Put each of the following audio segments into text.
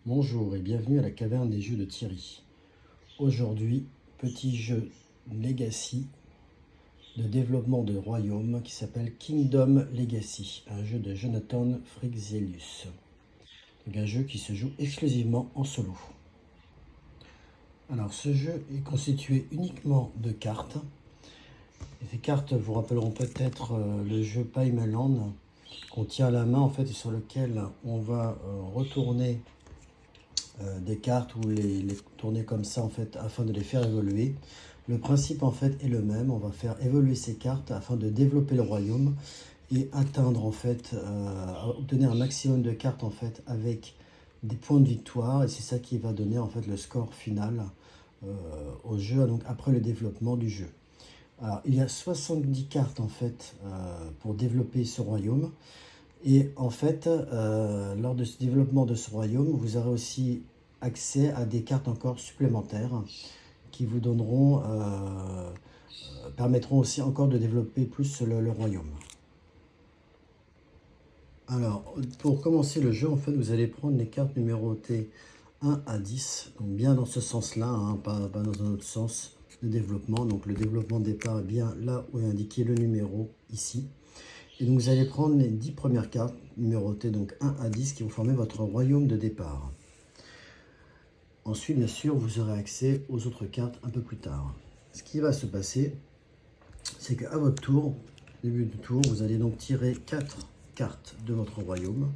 Bonjour et bienvenue à la caverne des jeux de Thierry. Aujourd'hui, petit jeu Legacy de développement de royaume qui s'appelle Kingdom Legacy, un jeu de Jonathan Frixelius. Donc un jeu qui se joue exclusivement en solo. Alors ce jeu est constitué uniquement de cartes. Et ces cartes vous rappelleront peut-être le jeu Paimeland qu'on tient à la main en fait et sur lequel on va retourner des cartes ou les tourner comme ça en fait afin de les faire évoluer. Le principe en fait est le même, on va faire évoluer ces cartes afin de développer le royaume et atteindre en fait, obtenir un maximum de cartes en fait avec des points de victoire et c'est ça qui va donner en fait le score final au jeu donc après le développement du jeu. Alors il y a 70 cartes en fait pour développer ce royaume. Et en fait, lors de ce développement de ce royaume, vous aurez aussi accès à des cartes encore supplémentaires qui vous donneront, permettront aussi encore de développer plus le royaume. Alors, pour commencer le jeu, en fait, vous allez prendre les cartes numérotées 1 à 10, donc bien dans ce sens-là, hein, pas dans un autre sens de développement. Donc le développement de départ est bien là où est indiqué le numéro ici. Et donc vous allez prendre les 10 premières cartes numérotées, donc 1 à 10, qui vont former votre royaume de départ. Ensuite, bien sûr, vous aurez accès aux autres cartes un peu plus tard. Ce qui va se passer, c'est qu'à votre tour, début du tour, vous allez donc tirer 4 cartes de votre royaume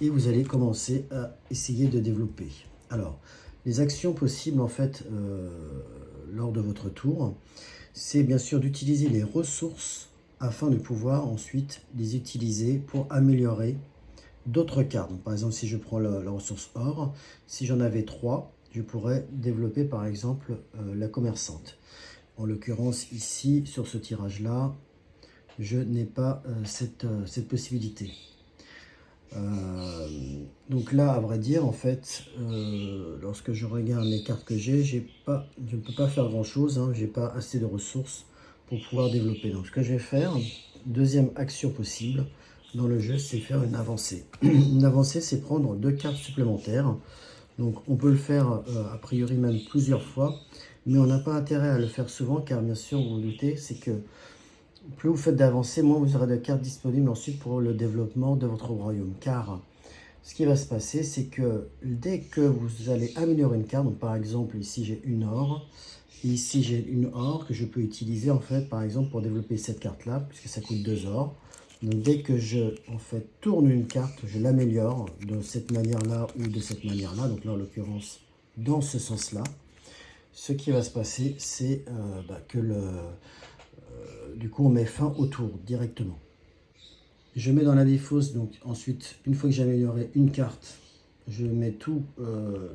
et vous allez commencer à essayer de développer. Alors, les actions possibles en fait lors de votre tour, c'est bien sûr d'utiliser les ressources afin de pouvoir ensuite les utiliser pour améliorer d'autres cartes. Donc, par exemple, si je prends la ressource or, si j'en avais 3, je pourrais développer par exemple la commerçante. En l'occurrence, ici, sur ce tirage-là, je n'ai pas cette possibilité. Donc là, à vrai dire, en fait, lorsque je regarde les cartes que j'ai, je ne peux pas faire grand-chose, hein, je n'ai pas assez de ressources pour pouvoir développer. Donc ce que je vais faire, deuxième action possible dans le jeu, c'est faire une avancée. Une avancée, c'est prendre 2 cartes supplémentaires. Donc on peut le faire a priori même plusieurs fois, mais on n'a pas intérêt à le faire souvent car bien sûr, vous vous doutez, c'est que plus vous faites d'avancer, moins vous aurez de cartes disponibles ensuite pour le développement de votre royaume. Car ce qui va se passer, c'est que dès que vous allez améliorer une carte, donc par exemple ici j'ai une or, et ici j'ai une or que je peux utiliser en fait par exemple pour développer cette carte là, puisque ça coûte 2 or. Donc dès que je en fait tourne une carte, je l'améliore de cette manière là ou de cette manière là, donc là en l'occurrence dans ce sens là. Ce qui va se passer, c'est que du coup on met fin au tour directement. Je mets dans la défausse, donc ensuite, une fois que j'ai amélioré une carte, je mets toutes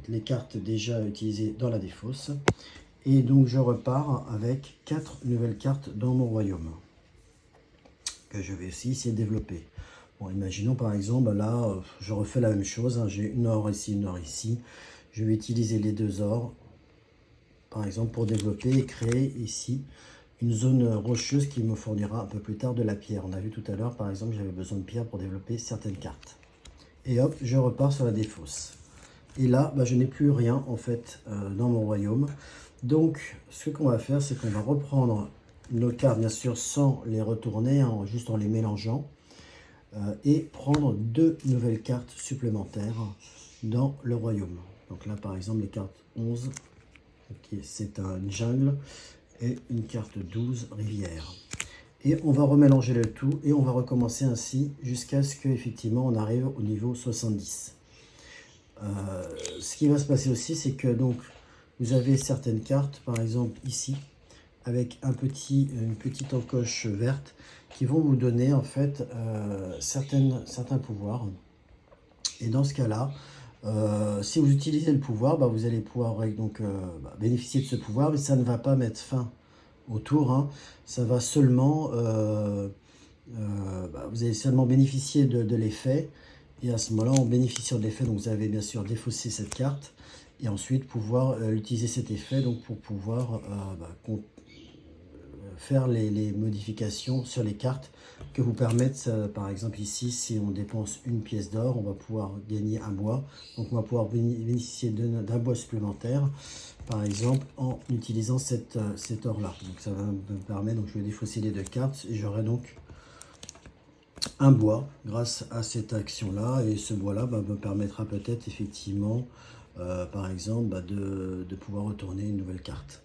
les cartes déjà utilisées dans la défausse. Et donc je repars avec 4 nouvelles cartes dans mon royaume, que je vais aussi essayer de développer. Bon, imaginons par exemple, là, je refais la même chose, hein, j'ai une or ici, une or ici. Je vais utiliser les 2 ors, par exemple, pour développer et créer ici une zone rocheuse qui me fournira un peu plus tard de la pierre. On a vu tout à l'heure, par exemple, j'avais besoin de pierre pour développer certaines cartes. Et hop, je repars sur la défausse. Et là, je n'ai plus rien, en fait, dans mon royaume. Donc, ce qu'on va faire, c'est qu'on va reprendre nos cartes, bien sûr, sans les retourner, hein, juste en les mélangeant. Et prendre 2 nouvelles cartes supplémentaires dans le royaume. Donc là, par exemple, les cartes 11, c'est une jungle, et une carte 12, rivière. Et on va remélanger le tout et on va recommencer ainsi jusqu'à ce qu'effectivement on arrive au niveau 70. Ce qui va se passer aussi, c'est que donc vous avez certaines cartes, par exemple ici, avec une petite encoche verte, qui vont vous donner en fait certains pouvoirs. Et dans ce cas-là, si vous utilisez le pouvoir, vous allez pouvoir donc, bénéficier de ce pouvoir, mais ça ne va pas mettre fin au tour. Hein. Ça va seulement, vous allez seulement bénéficier de l'effet. Et à ce moment-là, en bénéficiant de l'effet, donc vous avez bien sûr défaussé cette carte. Et ensuite pouvoir utiliser cet effet donc, pour pouvoir faire les modifications sur les cartes que vous permettent, par exemple ici, si on dépense une pièce d'or, on va pouvoir gagner un bois. Donc on va pouvoir bénéficier d'un bois supplémentaire, par exemple, en utilisant cet or-là. Donc ça va me permettre, donc je vais défausser les deux cartes et j'aurai donc un bois grâce à cette action-là. Et ce bois-là me permettra peut-être effectivement, par exemple, de pouvoir retourner une nouvelle carte.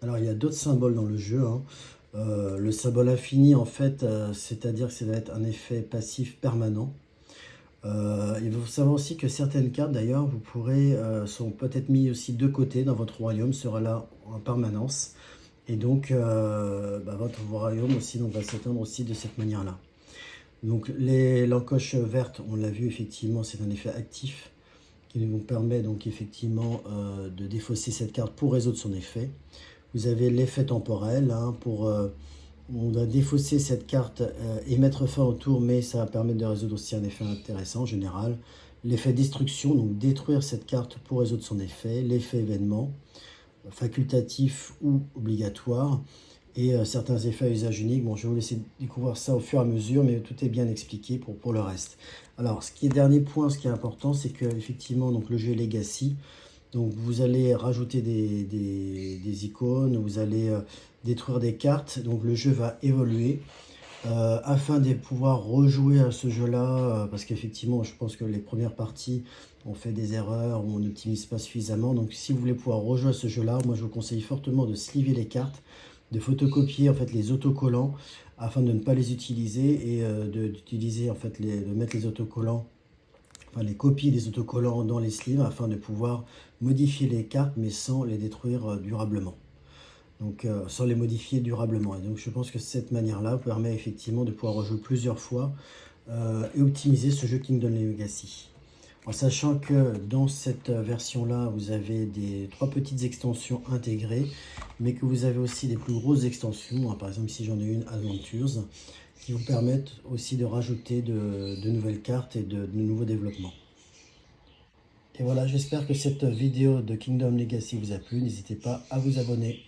Alors, il y a d'autres symboles dans le jeu, hein. Le symbole infini, en fait, c'est-à-dire que ça va être un effet passif permanent. Il faut savoir aussi que certaines cartes, d'ailleurs, vous pourrez, sont peut-être mis aussi de côté dans votre royaume, sera là en permanence. Et donc, votre royaume aussi donc, va s'étendre aussi de cette manière-là. Donc, l'encoche verte, on l'a vu, effectivement, c'est un effet actif qui nous permet donc effectivement de défausser cette carte pour résoudre son effet. Vous avez l'effet temporel, hein, on doit défausser cette carte et mettre fin au tour, mais ça va permettre de résoudre aussi un effet intéressant en général. L'effet destruction, donc détruire cette carte pour résoudre son effet. L'effet événement, facultatif ou obligatoire. Et certains effets à usage unique. Bon, je vais vous laisser découvrir ça au fur et à mesure, mais tout est bien expliqué pour le reste. Alors, dernier point, ce qui est important, c'est que effectivement, donc le jeu Legacy. Donc vous allez rajouter des icônes, vous allez détruire des cartes, donc le jeu va évoluer afin de pouvoir rejouer à ce jeu-là, parce qu'effectivement je pense que les premières parties on fait des erreurs, ou on n'optimise pas suffisamment, donc si vous voulez pouvoir rejouer à ce jeu-là, moi je vous conseille fortement de sliver les cartes, de photocopier en fait les autocollants afin de ne pas les utiliser et d'utiliser en fait de mettre les autocollants, enfin les copies des autocollants dans les sleeves afin de pouvoir modifier les cartes mais sans les détruire durablement. Donc sans les modifier durablement. Et donc je pense que cette manière-là permet effectivement de pouvoir rejouer plusieurs fois et optimiser ce jeu Kingdom Legacy. En sachant que dans cette version-là, vous avez 3 petites extensions intégrées, mais que vous avez aussi des plus grosses extensions. Par exemple, ici j'en ai une Adventures, qui vous permettent aussi de rajouter de nouvelles cartes et de nouveaux développements. Et voilà, j'espère que cette vidéo de Kingdom Legacy vous a plu. N'hésitez pas à vous abonner.